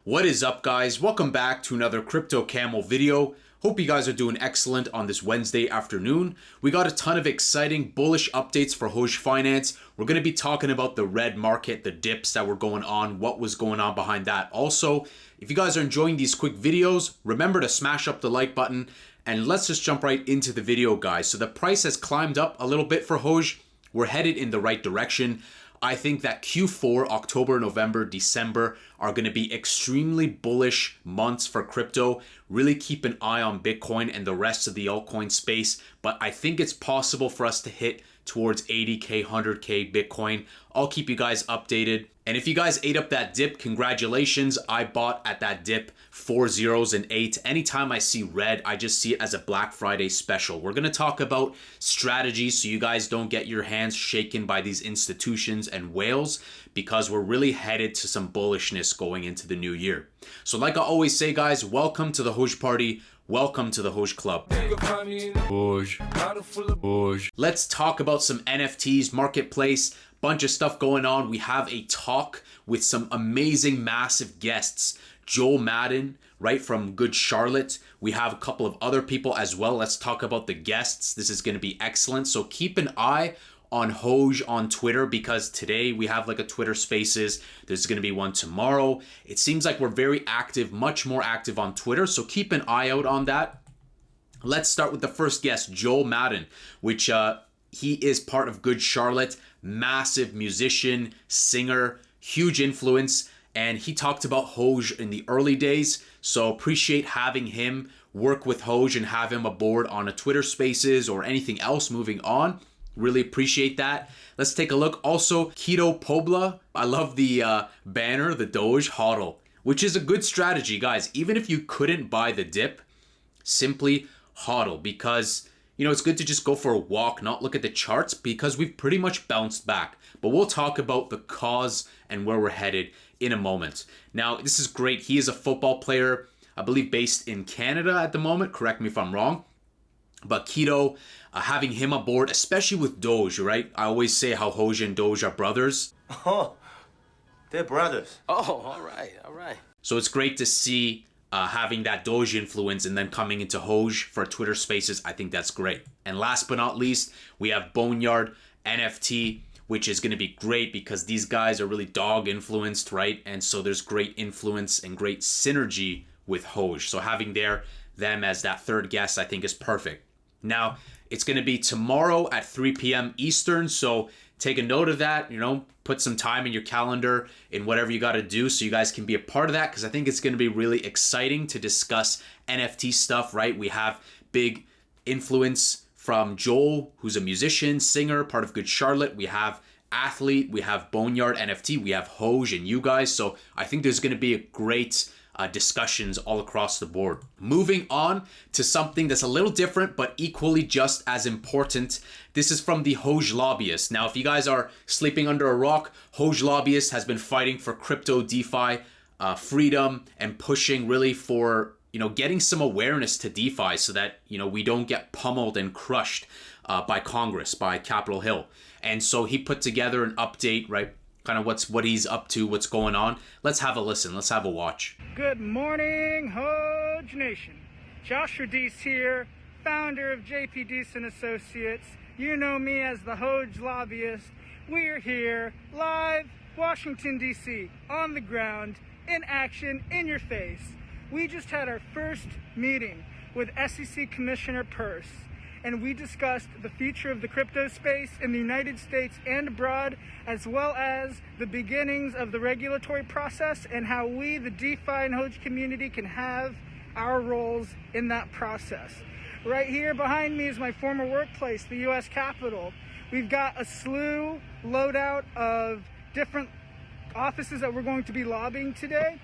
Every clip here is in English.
What is up, guys? Welcome back to another Crypto Camel video. Hope you guys are doing excellent on this Wednesday afternoon. We got a ton of exciting bullish updates for Hoj Finance. We're going to be talking about the red market, the dips that were going on, what was going on behind that. Also, if you guys are enjoying these quick videos, remember to smash up the like button and let's just jump right into the video, guys. So the price has climbed up a little bit for Hoj. We're headed in the right direction. I think that Q4, October, November, December are going to be extremely bullish months for crypto. Really keep an eye on Bitcoin and the rest of the altcoin space. But I think it's possible for us to hit towards 80K, 100K Bitcoin. I'll keep you guys updated. And if you guys ate up that dip, congratulations. I bought at that dip 4 zeros and 8. Anytime I see red, I just see it as a Black Friday special. We're going to talk about strategies so you guys don't get your hands shaken by these institutions and whales, because we're really headed to some bullishness going into the new year. So like I always say, guys, welcome to the Hoj party. Welcome to the Hoj Club. Hoj. Let's talk about some NFTs, marketplace, bunch of stuff going on. We have a talk with some amazing, massive guests. Joel Madden, right, from Good Charlotte. We have a couple of other people as well. Let's talk about the guests. This is going to be excellent. So keep an eye on Hoj on Twitter, because today we have like a Twitter Spaces. There's going to be one tomorrow. It seems like we're very active, much more active on Twitter. So keep an eye out on that. Let's start with the first guest, Joel Madden, which he is part of Good Charlotte, massive musician, singer, huge influence. And he talked about Hoj in the early days. So appreciate having him work with Hoj and have him aboard on a Twitter Spaces or anything else moving on. Really appreciate that. Let's take a look. Also, Keto Pobla. I love the banner, the Doge HODL, which is a good strategy, guys. Even if you couldn't buy the dip, simply HODL, because it's good to just go for a walk, not look at the charts, because we've pretty much bounced back. But we'll talk about the cause and where we're headed in a moment. Now, this is great. He is a football player, I believe based in Canada at the moment. Correct me if I'm wrong. But Keto, having him aboard, especially with Doge, right? I always say how Hoj and Doge are brothers. Oh, they're brothers. Oh, all right. So it's great to see having that Doge influence and then coming into Hoj for Twitter Spaces. I think that's great. And last but not least, we have Boneyard NFT, which is going to be great because these guys are really dog influenced, right? And so there's great influence and great synergy with Hoj. So having them as that third guest, I think is perfect. Now, it's going to be tomorrow at 3 p.m. Eastern, so take a note of that, put some time in your calendar in whatever you got to do so you guys can be a part of that, because I think it's going to be really exciting to discuss NFT stuff, right? We have big influence from Joel, who's a musician, singer, part of Good Charlotte. We have athlete, we have Boneyard NFT, we have Hoj and you guys, so I think there's going to be a great discussions all across the board. Moving on to something that's a little different but equally just as important. This is from the Hoj Lobbyist. Now, if you guys are sleeping under a rock, Hoj Lobbyist has been fighting for crypto DeFi freedom and pushing really for getting some awareness to DeFi so that we don't get pummeled and crushed by Congress, by Capitol Hill. And so he put together an update, right? Kind of what he's up to, what's going on. Let's have a listen. Let's have a watch. Good morning, Hoj Nation. Joshua Deese here, founder of JP Deese and Associates. You know me as the Hoj Lobbyist. We're here, live, Washington, D.C., on the ground, in action, in your face. We just had our first meeting with SEC Commissioner Peirce, and we discussed the future of the crypto space in the United States and abroad, as well as the beginnings of the regulatory process and how we, the DeFi and Hoj community, can have our roles in that process. Right here behind me is my former workplace, the U.S. Capitol. We've got a slew loadout of different offices that we're going to be lobbying today.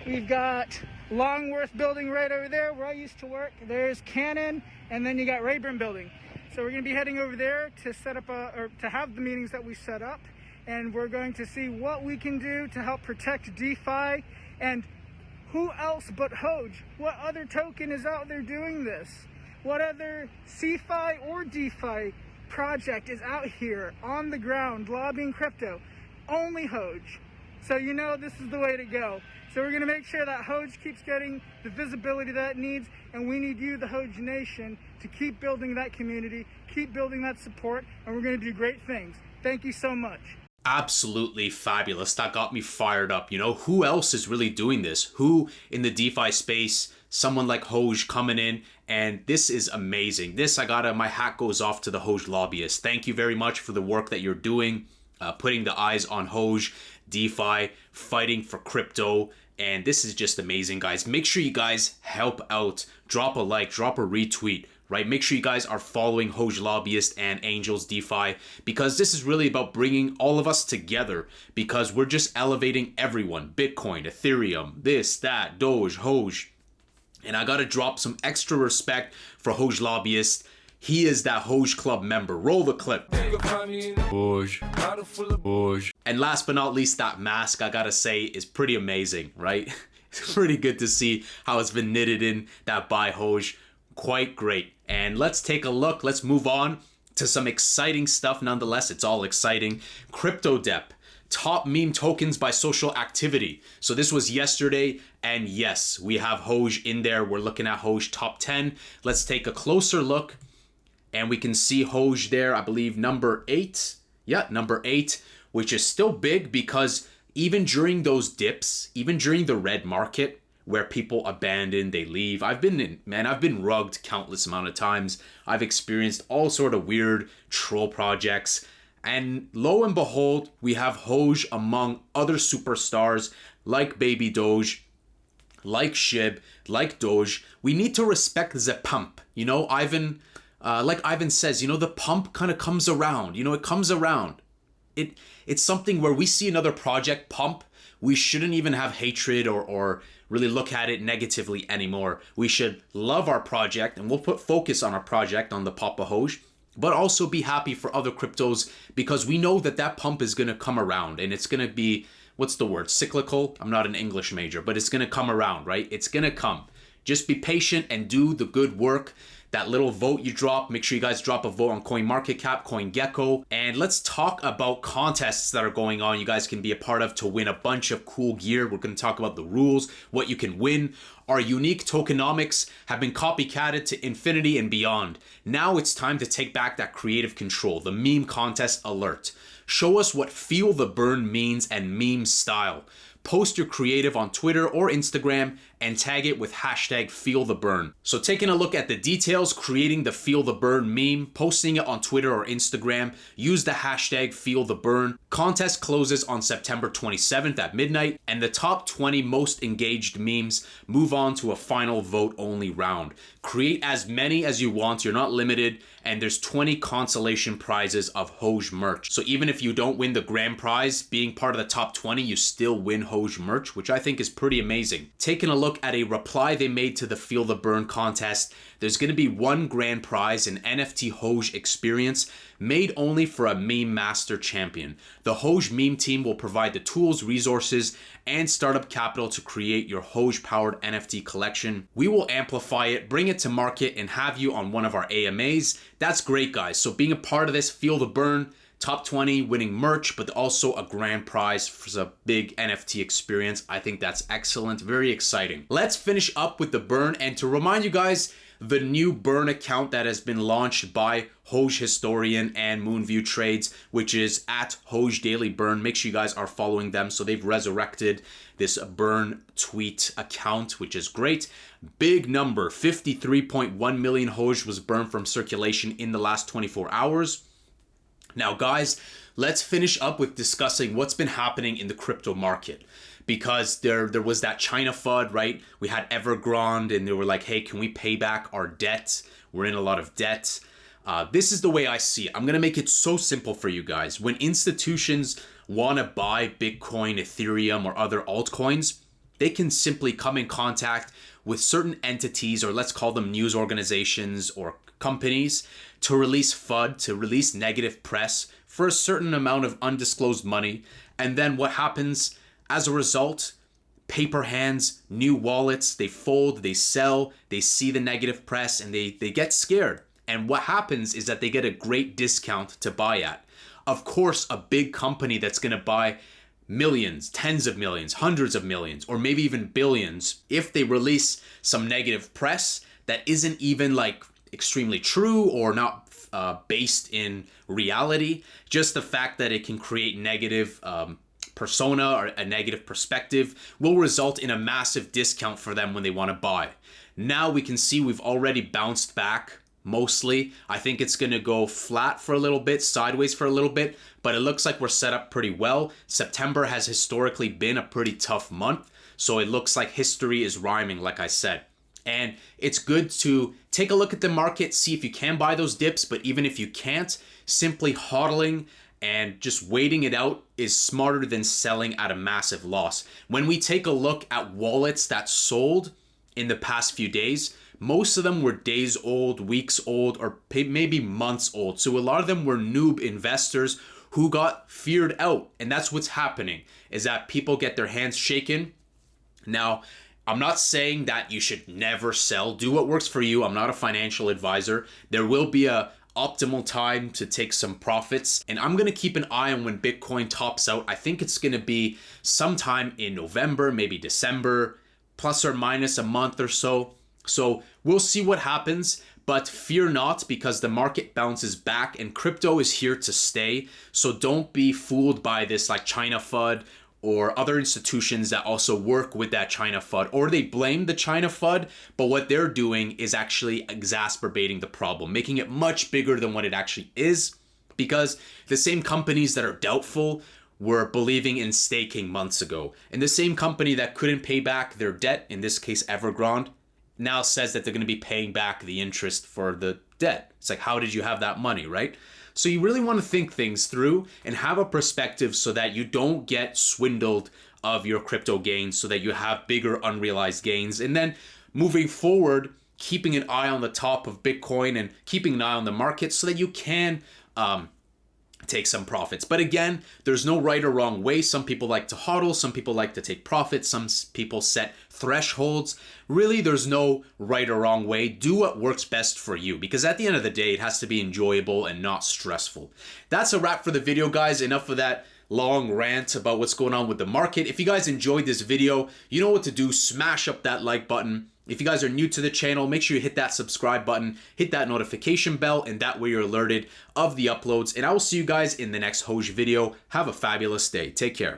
We've got Longworth building right over there where I used to work. There's Cannon, and then you got Rayburn building. So we're going to be heading over there to set up to have the meetings that we set up, and we're going to see what we can do to help protect DeFi. And who else but Hoj? What other token is out there doing this? What other CeFi or DeFi project is out here on the ground lobbying crypto? Only Hoj. So you know this is the way to go. So we're going to make sure that Hoj keeps getting the visibility that it needs, and we need you, the Hoj Nation, to keep building that community, keep building that support, and we're going to do great things. Thank you so much. Absolutely fabulous. That got me fired up. You know, who else is really doing this? Who in the DeFi space, someone like Hoj coming in, and this is amazing. My hat goes off to the Hoj lobbyists. Thank you very much for the work that you're doing, putting the eyes on Hoj, DeFi, fighting for crypto. And this is just amazing, guys. Make sure you guys help out. Drop a like, drop a retweet, right? Make sure you guys are following Hoj Lobbyist and Angels DeFi, because this is really about bringing all of us together, because we're just elevating everyone. Bitcoin, Ethereum, this, that, Doge, Hoj. And I gotta drop some extra respect for Hoj Lobbyist. He is that Hoj Club member. Roll the clip. Hoj. And last but not least, that mask, I gotta say, is pretty amazing, right? It's pretty good to see how it's been knitted in that by Hoj. Quite great. And let's take a look. Let's move on to some exciting stuff nonetheless. It's all exciting. CryptoDep. Top meme tokens by social activity. So this was yesterday, and yes, we have Hoj in there. We're looking at Hoj top 10. Let's take a closer look, and we can see Hoj there, I believe number 8. Yeah, number 8, which is still big, because even during those dips, even during the red market where people abandon, they leave. I've been rugged countless amount of times. I've experienced all sort of weird troll projects. And lo and behold, we have Hoj among other superstars like Baby Doge, like Shib, like Doge. We need to respect the pump. You know, Ivan, like Ivan says, you know, the pump kind of comes around. You know, it comes around. It's something where we see another project pump. We shouldn't even have hatred or really look at it negatively anymore. We should love our project, and we'll put focus on our project, on the Papa Hoj, but also be happy for other cryptos, because we know that pump is going to come around, and it's going to be, what's the word, cyclical? I'm not an English major, but it's going to come around, right? It's going to come. Just be patient and do the good work. That little vote you drop, make sure you guys drop a vote on CoinMarketCap, CoinGecko. And let's talk about contests that are going on you guys can be a part of to win a bunch of cool gear. We're going to talk about the rules, what you can win. Our unique tokenomics have been copycatted to infinity and beyond. Now it's time to take back that creative control. The meme contest alert. Show us what feel the burn means and meme style. Post your creative on Twitter or Instagram and tag it with hashtag #FeelTheBurn. So taking a look at the details, creating the Feel the Burn meme, posting it on Twitter or Instagram, use the hashtag #FeelTheBurn. Contest closes on September 27th at midnight, and the top 20 most engaged memes move on to a final vote only round. Create as many as you want, you're not limited, and there's 20 consolation prizes of Hoj merch. So even if you don't win the grand prize, being part of the top 20, you still win Hoj merch, which I think is pretty amazing. Taking a look at a reply they made to the Feel the Burn contest, there's going to be one grand prize, an NFT Hoj experience made only for a meme master champion. The Hoj meme team will provide the tools, resources, and startup capital to create your Hoj powered NFT collection. We will amplify it, bring it to market, and have you on one of our AMAs. That's great, guys. So being a part of this, Feel the Burn, top 20, winning merch, but also a grand prize for a big NFT experience. I think that's excellent. Very exciting. Let's finish up with the burn. And to remind you guys, the new burn account that has been launched by Hoj Historian and Moonview Trades, which is at Hoj Daily Burn. Make sure you guys are following them. So they've resurrected this burn tweet account, which is great. Big number, 53.1 million Hoj was burned from circulation in the last 24 hours. Now, guys, let's finish up with discussing what's been happening in the crypto market. Because there was that China FUD, right? We had Evergrande, and they were like, hey, can we pay back our debt? We're in a lot of debt. This is the way I see it. I'm going to make it so simple for you guys. When institutions want to buy Bitcoin, Ethereum, or other altcoins, they can simply come in contact with certain entities, or let's call them news organizations or companies, to release FUD, to release negative press for a certain amount of undisclosed money. And then what happens as a result? Paper hands, new wallets, they fold, they sell, they see the negative press, and they get scared. And what happens is that they get a great discount to buy at. Of course, a big company that's going to buy millions, tens of millions, hundreds of millions, or maybe even billions if they release some negative press that isn't even like extremely true or not based in reality. Just the fact that it can create negative persona or a negative perspective will result in a massive discount for them when they want to buy. Now we can see we've already bounced back mostly. I think it's going to go flat for a little bit, sideways for a little bit, but it looks like we're set up pretty well. September has historically been a pretty tough month, so it looks like history is rhyming, like I said. And it's good to take a look at the market, see if you can buy those dips, but even if you can't, simply hodling and just waiting it out is smarter than selling at a massive loss. When we take a look at wallets that sold in the past few days, most of them were days old, weeks old, or maybe months old. So a lot of them were noob investors who got feared out. And that's what's happening, is that people get their hands shaken. Now, I'm not saying that you should never sell. Do what works for you. I'm not a financial advisor. There will be a optimal time to take some profits. And I'm going to keep an eye on when Bitcoin tops out. I think it's going to be sometime in November, maybe December, plus or minus a month or so. So we'll see what happens, but fear not, because the market bounces back and crypto is here to stay. So don't be fooled by this like China FUD or other institutions that also work with that China FUD, or they blame the China FUD, but what they're doing is actually exacerbating the problem, making it much bigger than what it actually is, because the same companies that are doubtful were believing in staking months ago. And the same company that couldn't pay back their debt, in this case Evergrande, now says that they're going to be paying back the interest for the debt. It's like, how did you have that money, right? So you really want to think things through and have a perspective so that you don't get swindled of your crypto gains, so that you have bigger unrealized gains. And then moving forward, keeping an eye on the top of Bitcoin and keeping an eye on the market so that you can take some profits. But again, there's no right or wrong way. Some people like to hodl, some people like to take profits, some people set thresholds. Really, there's no right or wrong way. Do what works best for you, because at the end of the day, it has to be enjoyable and not stressful. That's a wrap for the video, guys. Enough of that long rant about what's going on with the market. If you guys enjoyed this video, you know what to do. Smash up that like button. If you guys are new to the channel, make sure you hit that subscribe button, hit that notification bell, and that way you're alerted of the uploads. And I will see you guys in the next Hoj video. Have a fabulous day. Take care.